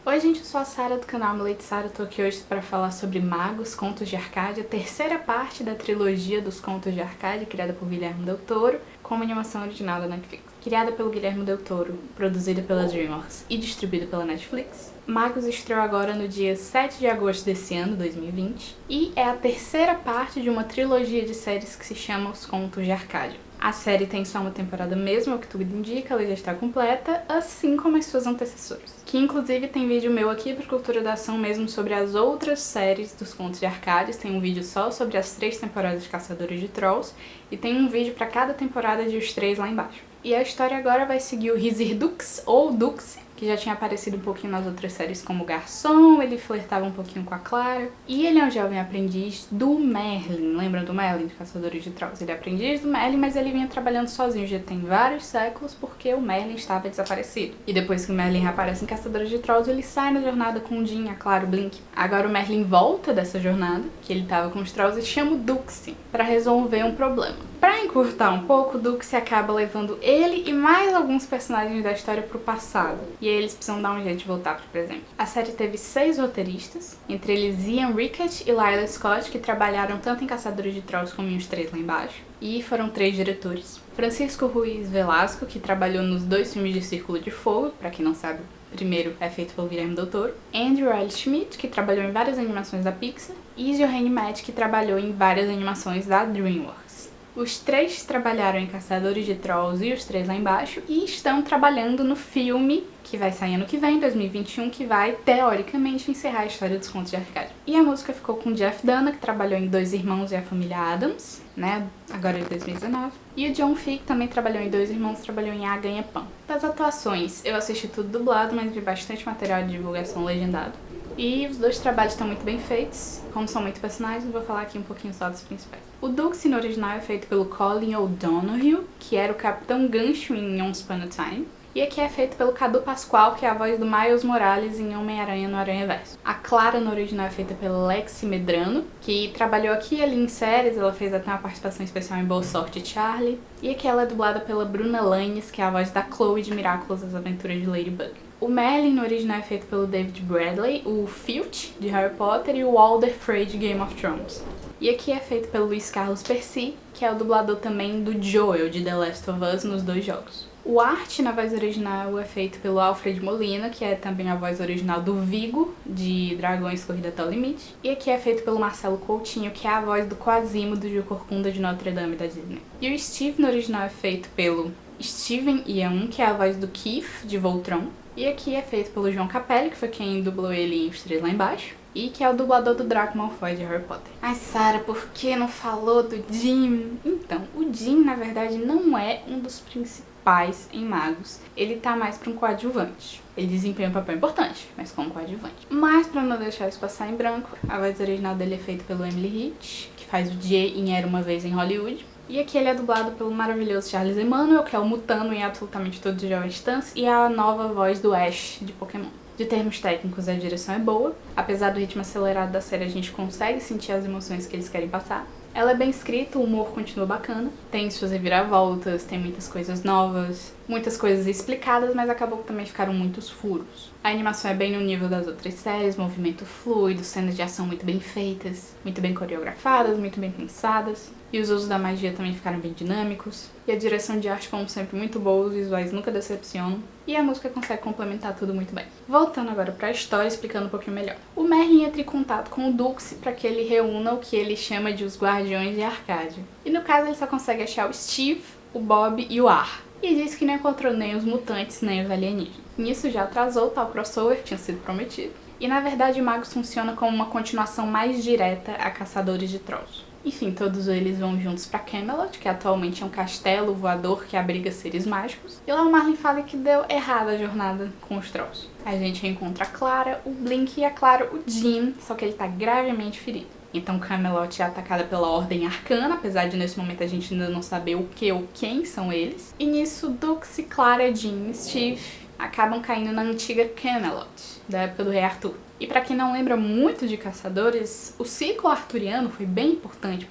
Oi gente, eu sou a Sarah do canal Amuleto Sarah, tô aqui hoje para falar sobre Magos, Contos de Arcádia, terceira parte da trilogia dos Contos de Arcádia, criada por Guilherme Del Toro, com uma animação original da Netflix. Criada pelo Guilherme Del Toro, produzida pela DreamWorks e distribuída pela Netflix, Magos estreou agora no dia 7 de agosto desse ano, 2020, e é a terceira parte de uma trilogia de séries que se chama Os Contos de Arcádia. A série tem só uma temporada mesmo, ao que tudo indica, ela já está completa, assim como as suas antecessoras. Que inclusive tem vídeo meu aqui para Cultura da Ação mesmo sobre as outras séries dos Contos de Arcádia. Tem um vídeo só sobre as 3 temporadas de Caçadores de Trolls e tem um vídeo para cada temporada de os 3 lá embaixo. E a história agora vai seguir o Rizir Dux, ou Dux, que já tinha aparecido um pouquinho nas outras séries como garçom, ele flertava um pouquinho com a Clara. E ele é um jovem aprendiz do Merlin, lembra do Merlin, de Caçadores de Trolls? Ele é aprendiz do Merlin, mas ele vinha trabalhando sozinho, já tem vários séculos, porque o Merlin estava desaparecido. E depois que o Merlin reaparece em Caçadores de Trolls, ele sai na jornada com o Jim, a Clara, o Blink. Agora o Merlin volta dessa jornada, que ele estava com os Trolls, e chama o Dux para resolver um problema. Pra encurtar um pouco, o Dux acaba levando ele e mais alguns personagens da história pro passado. E aí eles precisam dar um jeito de voltar pro presente. A série teve 6 roteiristas, entre eles Ian Rickett e Lila Scott, que trabalharam tanto em Caçadores de Trolls como em Os 3 lá embaixo. E foram 3 diretores. Francisco Ruiz Velasco, que trabalhou nos 2 filmes de Círculo de Fogo, pra quem não sabe, o primeiro é feito pelo Guilherme Del Toro. Andrew L. Schmidt, que trabalhou em várias animações da Pixar. E Johanne Matt, que trabalhou em várias animações da DreamWorks. Os 3 trabalharam em Caçadores de Trolls e Os 3 lá embaixo e estão trabalhando no filme que vai sair ano que vem, 2021, que vai, teoricamente, encerrar a história dos Contos de Arcádia. E a música ficou com Jeff Dana, que trabalhou em Dois Irmãos e a Família Addams, né, agora de 2019. E o John Fee, que também trabalhou em Dois Irmãos, trabalhou em A Ganha-Pão. Das atuações, eu assisti tudo dublado, mas vi bastante material de divulgação legendado. E os 2 trabalhos estão muito bem feitos. Como são muitos personagens, eu vou falar aqui um pouquinho só dos principais. O Dux no original é feito pelo Colin O'Donoghue, que era o Capitão Gancho em Once Upon a Time. E aqui é feito pelo Cadu Pascoal, que é a voz do Miles Morales em Homem-Aranha no Aranhaverso. A Clara no original é feita pela Lexi Medrano, que trabalhou aqui e ali em séries, ela fez até uma participação especial em Boa Sorte Charlie. E aqui ela é dublada pela Bruna Lannes, que é a voz da Chloe de Miraculous, as Aventuras de Ladybug. O Merlin no original é feito pelo David Bradley, o Filch de Harry Potter e o Walder Frey de Game of Thrones. E aqui é feito pelo Luiz Carlos Percy, que é o dublador também do Joel de The Last of Us nos 2 jogos. O Art na voz original é feito pelo Alfred Molina, que é também a voz original do Vigo, de Dragões Corrida até o Limite. E aqui é feito pelo Marcelo Coutinho, que é a voz do Quasimodo de O Corcunda de Notre Dame da Disney. E o Steve no original é feito pelo Steven Yeun, que é a voz do Keith de Voltron. E aqui é feito pelo João Capelli, que foi quem dublou ele em Os 3 lá embaixo. E que é o dublador do Draco Malfoy de Harry Potter. Ai, Sarah, por que não falou do Jim? Então, o Jim, na verdade, não é um dos principais em Magos. Ele tá mais pra um coadjuvante. Ele desempenha um papel importante, mas como coadjuvante. Mas, pra não deixar isso passar em branco, a voz original dele é feita pelo Emily Hitch, que faz o Jay em Era Uma Vez em Hollywood. E aqui ele é dublado pelo maravilhoso Charles Emmanuel, que é o Mutano em absolutamente todos os Jovens Titãs, e a nova voz do Ash de Pokémon. De termos técnicos, a direção é boa. Apesar do ritmo acelerado da série, a gente consegue sentir as emoções que eles querem passar. Ela é bem escrita, o humor continua bacana. Tem suas reviravoltas, tem muitas coisas novas, muitas coisas explicadas, mas acabou que também ficaram muitos furos. A animação é bem no nível das outras séries, movimento fluido, cenas de ação muito bem feitas, muito bem coreografadas, muito bem pensadas. E os usos da magia também ficaram bem dinâmicos. E a direção de arte, como sempre, muito boa, os visuais nunca decepcionam. E a música consegue complementar tudo muito bem. Voltando agora pra história, explicando um pouquinho melhor. O Merlin entra em contato com o Dux para que ele reúna o que ele chama de os Guardiões de Arcádia. E no caso ele só consegue achar o Steve, o Bob e o Ar. E diz que não encontrou nem os mutantes, nem os alienígenas. Nisso já atrasou o tal crossover que tinha sido prometido. E na verdade Magos funciona como uma continuação mais direta a Caçadores de Trolls. Enfim, todos eles vão juntos pra Camelot, que atualmente é um castelo voador que abriga seres mágicos. E lá o Merlin fala que deu errada a jornada com os Trolls. A gente encontra a Clara, o Blink e, é claro, o Jim, só que ele tá gravemente ferido. Então Camelot é atacada pela Ordem Arcana, apesar de nesse momento a gente ainda não saber o que ou quem são eles. E nisso, Dux, Clara, Jim e Steve acabam caindo na antiga Camelot, da época do Rei Arthur. E pra quem não lembra muito de Caçadores, o ciclo arturiano foi bem importante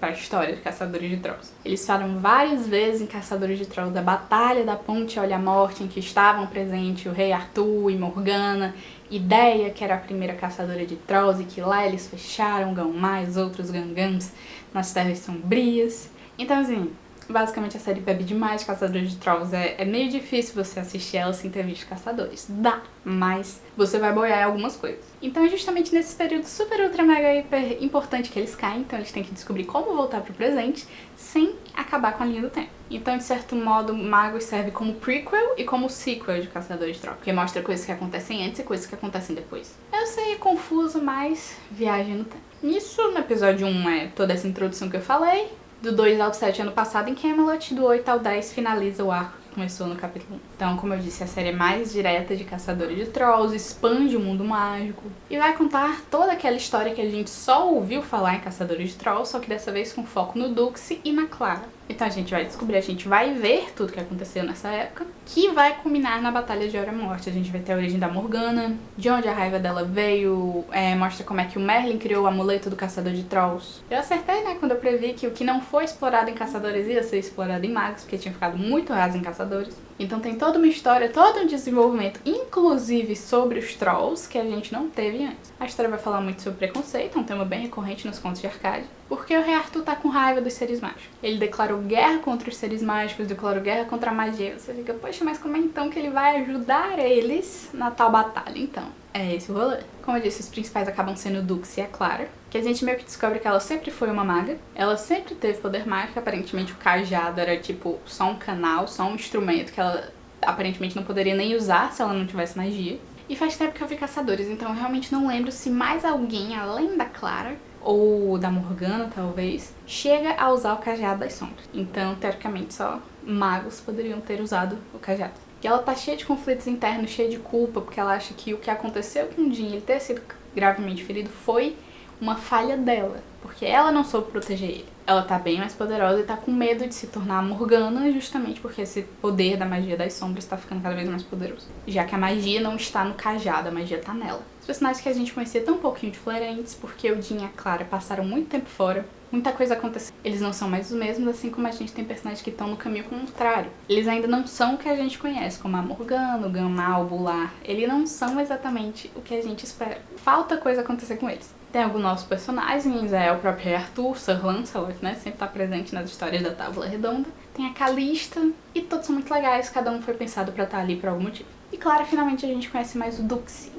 para a história de Caçadores de Trolls. Eles falam várias vezes em Caçadores de Trolls da Batalha da Ponte Olha a Morte, em que estavam presentes o Rei Arthur e Morgana, Ideia, que era a primeira caçadora de Trolls, e que lá eles fecharam Gão-mai, os outros Gangams, nas Terras Sombrias. Então, assim, basicamente a série bebe demais de Caçadores de Trolls. É meio difícil você assistir ela sem ter visto Caçadores. Dá, mas você vai boiar em algumas coisas. Então é justamente nesse período super, ultra, mega, hiper importante que eles caem. Então eles têm que descobrir como voltar pro presente sem acabar com a linha do tempo. Então, de certo modo, Magos serve como prequel e como sequel de Caçadores de Trolls, porque mostra coisas que acontecem antes e coisas que acontecem depois. Eu sei, é confuso, mas viagem no tempo. Isso, no episódio 1, é toda essa introdução que eu falei. Do 2 ao 7 ano passado em Camelot, do 8 ao 10 finaliza o arco que começou no capítulo 1. Então, como eu disse, a série é mais direta de Caçadores de Trolls, expande o mundo mágico e vai contar toda aquela história que a gente só ouviu falar em Caçadores de Trolls, só que dessa vez com foco no Duxie e na Clara. Então a gente vai descobrir, a gente vai ver tudo que aconteceu nessa época, que vai culminar na Batalha de Hora Morte. A gente vai ter a origem da Morgana, de onde a raiva dela veio, mostra como é que o Merlin criou o amuleto do Caçador de Trolls. Eu acertei, né, quando eu previ que o que não foi explorado em Caçadores ia ser explorado em Magos, porque tinha ficado muito raso em Caçadores. Então tem toda uma história, todo um desenvolvimento, inclusive sobre os Trolls, que a gente não teve antes. A história vai falar muito sobre preconceito, um tema bem recorrente nos contos de Arcádia, porque o Rei Arthur tá com raiva dos seres mágicos. Ele declarou guerra contra os seres mágicos, declarou guerra contra a magia. Você fica, poxa, mas como é então que ele vai ajudar eles na tal batalha? Então, é esse o rolê. Como eu disse, os principais acabam sendo o Duxie e a Clara, que a gente meio que descobre que ela sempre foi uma maga, ela sempre teve poder mágico, aparentemente o cajado era tipo só um canal, só um instrumento que ela aparentemente não poderia nem usar se ela não tivesse magia. E faz tempo que eu vi Caçadores, então eu realmente não lembro se mais alguém, além da Clara, ou da Morgana, talvez, chega a usar o Cajado das Sombras. Então, teoricamente, só magos poderiam ter usado o Cajado. E ela tá cheia de conflitos internos, cheia de culpa, porque ela acha que o que aconteceu com o Jin, ele ter sido gravemente ferido, foi uma falha dela, porque ela não soube proteger ele. Ela tá bem mais poderosa e tá com medo de se tornar a Morgana, justamente porque esse poder da magia das sombras tá ficando cada vez mais poderoso. Já que a magia não está no cajado, a magia tá nela. Os personagens que a gente conhecia tão um pouquinho diferentes, porque o Jin e a Clara passaram muito tempo fora, muita coisa aconteceu. Eles não são mais os mesmos, assim como a gente tem personagens que estão no caminho contrário. Eles ainda não são o que a gente conhece, como a Morgana, o Gamal, o Bular. Eles não são exatamente o que a gente espera. Falta coisa acontecer com eles. Tem alguns novos personagens, o próprio Rei Arthur, Sir Lancelot, né, sempre tá presente nas histórias da Távola Redonda. Tem a Calista, e todos são muito legais, cada um foi pensado pra estar ali por algum motivo. E claro, finalmente a gente conhece mais o Duxie,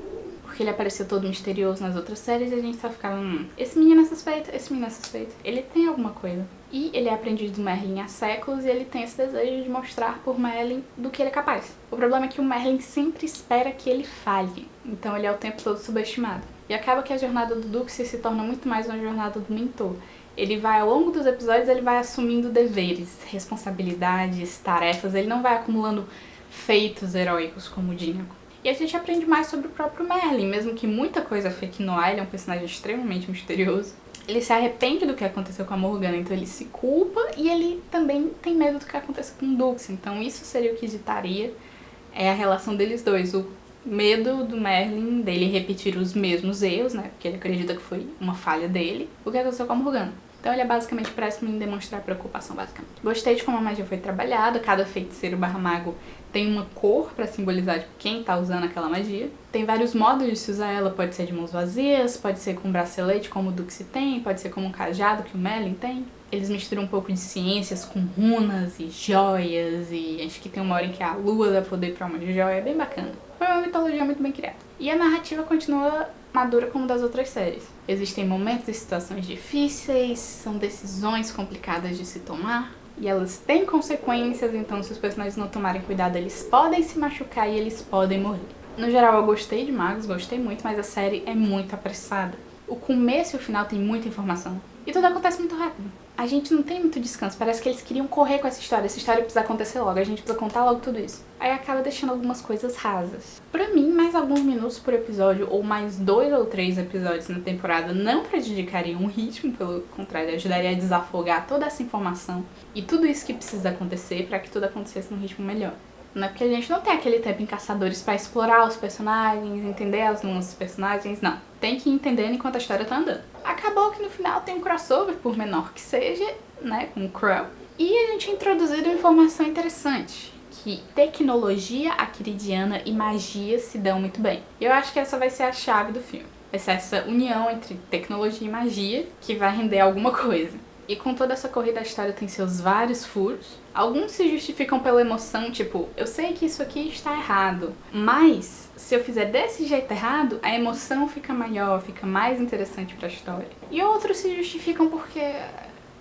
porque ele apareceu todo misterioso nas outras séries e a gente só ficava, esse menino é suspeito, esse menino é suspeito. Ele tem alguma coisa. E ele é aprendiz do Merlin há séculos e ele tem esse desejo de mostrar por Merlin do que ele é capaz. O problema é que o Merlin sempre espera que ele falhe, então ele é o tempo todo subestimado. E acaba que a jornada do Duxie se torna muito mais uma jornada do mentor. Ele vai, ao longo dos episódios, ele vai assumindo deveres, responsabilidades, tarefas, ele não vai acumulando feitos heróicos como o Jin. E a gente aprende mais sobre o próprio Merlin, mesmo que muita coisa fique no ar, ele é um personagem extremamente misterioso. Ele se arrepende do que aconteceu com a Morgana, então ele se culpa e ele também tem medo do que acontece com o Duxie. Então isso seria o que ditaria a relação deles dois, o medo do Merlin dele repetir os mesmos erros, né, porque ele acredita que foi uma falha dele, o que aconteceu com a Morgana. Então ele é basicamente péssimo em demonstrar preocupação, basicamente. Gostei de como a magia foi trabalhada, cada feiticeiro barra mago tem uma cor pra simbolizar tipo, quem tá usando aquela magia. Tem vários modos de se usar ela, pode ser de mãos vazias, pode ser com um bracelete como o Duxie tem, pode ser como um cajado que o Merlin tem. Eles misturam um pouco de ciências com runas e joias, e acho que tem uma hora em que a lua dá poder pra uma joia, é bem bacana. Foi uma mitologia muito bem criada. E a narrativa continua madura como das outras séries. Existem momentos e situações difíceis, são decisões complicadas de se tomar, e elas têm consequências, então se os personagens não tomarem cuidado, eles podem se machucar e eles podem morrer. No geral, eu gostei de Magos, gostei muito, mas a série é muito apressada. O começo e o final tem muita informação, e tudo acontece muito rápido. A gente não tem muito descanso, parece que eles queriam correr com essa história precisa acontecer logo, a gente precisa contar logo tudo isso. Aí acaba deixando algumas coisas rasas. Pra mim, mais alguns minutos por episódio, ou mais 2 ou 3 episódios na temporada, não prejudicariam o ritmo, pelo contrário, ajudaria a desafogar toda essa informação e tudo isso que precisa acontecer pra que tudo acontecesse num ritmo melhor. Não é porque a gente não tem aquele tempo em Caçadores pra explorar os personagens, entender as nuances dos personagens, não. Tem que ir entendendo enquanto a história tá andando. Acabou que no final tem um crossover, por menor que seja, né, com o Krull. E a gente introduziu uma informação interessante, que tecnologia acridiana e magia se dão muito bem. E eu acho que essa vai ser a chave do filme. Vai ser essa união entre tecnologia e magia que vai render alguma coisa. E com toda essa corrida, a história tem seus vários furos. Alguns se justificam pela emoção, tipo, eu sei que isso aqui está errado, mas se eu fizer desse jeito errado, a emoção fica maior, fica mais interessante pra história. E outros se justificam porque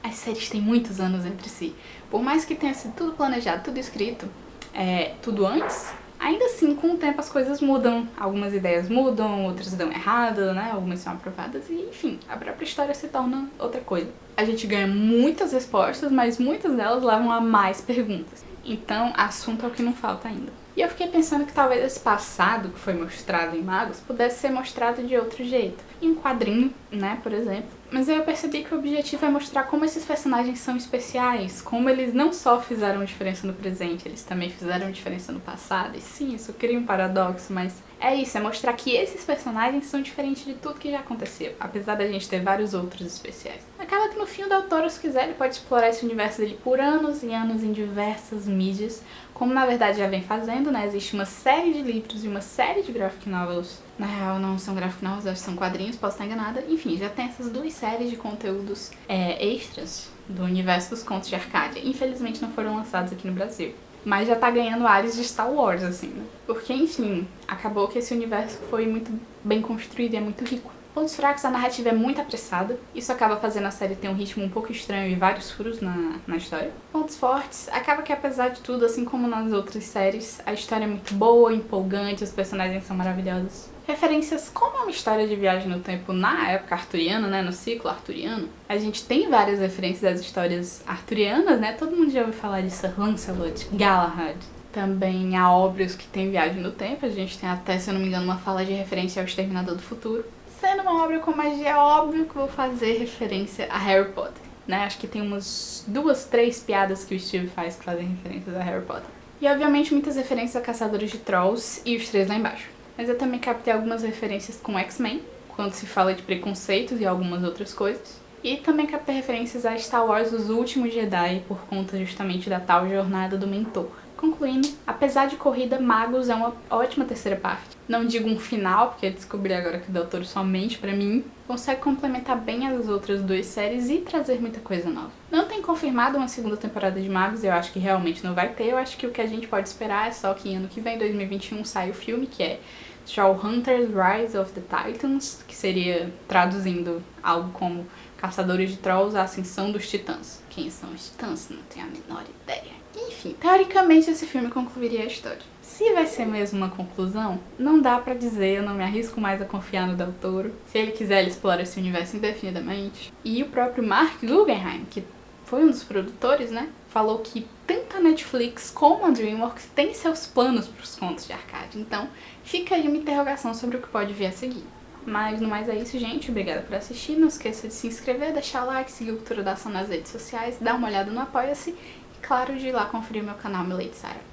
as séries têm muitos anos entre si. Por mais que tenha sido tudo planejado, tudo escrito, tudo antes, ainda assim, com o tempo as coisas mudam. Algumas ideias mudam, outras dão errado, né? Algumas são aprovadas e, enfim, a própria história se torna outra coisa. A gente ganha muitas respostas, mas muitas delas levam a mais perguntas. Então, assunto é o que não falta ainda. E eu fiquei pensando que talvez esse passado que foi mostrado em Magos pudesse ser mostrado de outro jeito. Em um quadrinho, né, por exemplo. Mas aí eu percebi que o objetivo é mostrar como esses personagens são especiais, como eles não só fizeram diferença no presente, eles também fizeram diferença no passado. E sim, isso cria um paradoxo, mas é isso, é mostrar que esses personagens são diferentes de tudo que já aconteceu, apesar da gente ter vários outros especiais. Acaba que no fim o Del Toro, se quiser, ele pode explorar esse universo dele por anos e anos em diversas mídias, como na verdade já vem fazendo, né? Existe uma série de livros e uma série de graphic novels. Na real não são graphic novels, acho que são quadrinhos, posso estar enganada. Enfim, já tem essas duas séries de conteúdos extras do universo dos contos de Arcádia. Infelizmente não foram lançados aqui no Brasil. Mas já tá ganhando áreas de Star Wars, assim, né? Porque, enfim, acabou que esse universo foi muito bem construído e é muito rico. Pontos fracos, a narrativa é muito apressada. Isso acaba fazendo a série ter um ritmo um pouco estranho e vários furos na história. Pontos fortes, acaba que apesar de tudo, assim como nas outras séries, a história é muito boa, empolgante, os personagens são maravilhosos. Referências, como é uma história de viagem no tempo na época arturiana, né, no ciclo arturiano, a gente tem várias referências às histórias arturianas, né, todo mundo já ouviu falar de Sir Lancelot, Galahad. Também há obras que tem viagem no tempo, a gente tem até, se eu não me engano, uma fala de referência ao Exterminador do Futuro. Sendo uma obra com magia, é óbvio que vou fazer referência a Harry Potter, né, acho que tem umas 2, 3 piadas que o Steve faz que fazem referências a Harry Potter. E obviamente muitas referências a Caçadores de Trolls e os Três Lá Embaixo. Mas eu também captei algumas referências com X-Men, quando se fala de preconceitos e algumas outras coisas. E também captei referências a Star Wars Os Últimos Jedi, por conta justamente da tal jornada do mentor. Concluindo, apesar de corrida, Magos é uma ótima terceira parte. Não digo um final, porque descobri agora que o Del Toro somente pra mim consegue complementar bem as outras duas séries e trazer muita coisa nova. Não tem confirmado uma segunda temporada de Magos, eu acho que realmente não vai ter. Eu acho que o que a gente pode esperar é só que ano que vem, 2021, sai o filme, que é Shadowhunters Rise of the Titans, que seria, traduzindo algo como Caçadores de Trolls, a Ascensão dos Titãs. Quem são os Titãs? Não tenho a menor ideia. Enfim, teoricamente esse filme concluiria a história. Se vai ser mesmo uma conclusão, não dá pra dizer, eu não me arrisco mais a confiar no Del Toro. Se ele quiser, ele explora esse universo indefinidamente. E o próprio Mark Guggenheim, que foi um dos produtores, né, falou que tanto a Netflix como a DreamWorks têm seus planos pros contos de Arcádia. Então, fica aí uma interrogação sobre o que pode vir a seguir. Mas no mais é isso, gente. Obrigada por assistir. Não esqueça de se inscrever, deixar o like, seguir o Cultura da Ação nas redes sociais, dar uma olhada no Apoia-se e, claro, de ir lá conferir meu canal Milady Sara.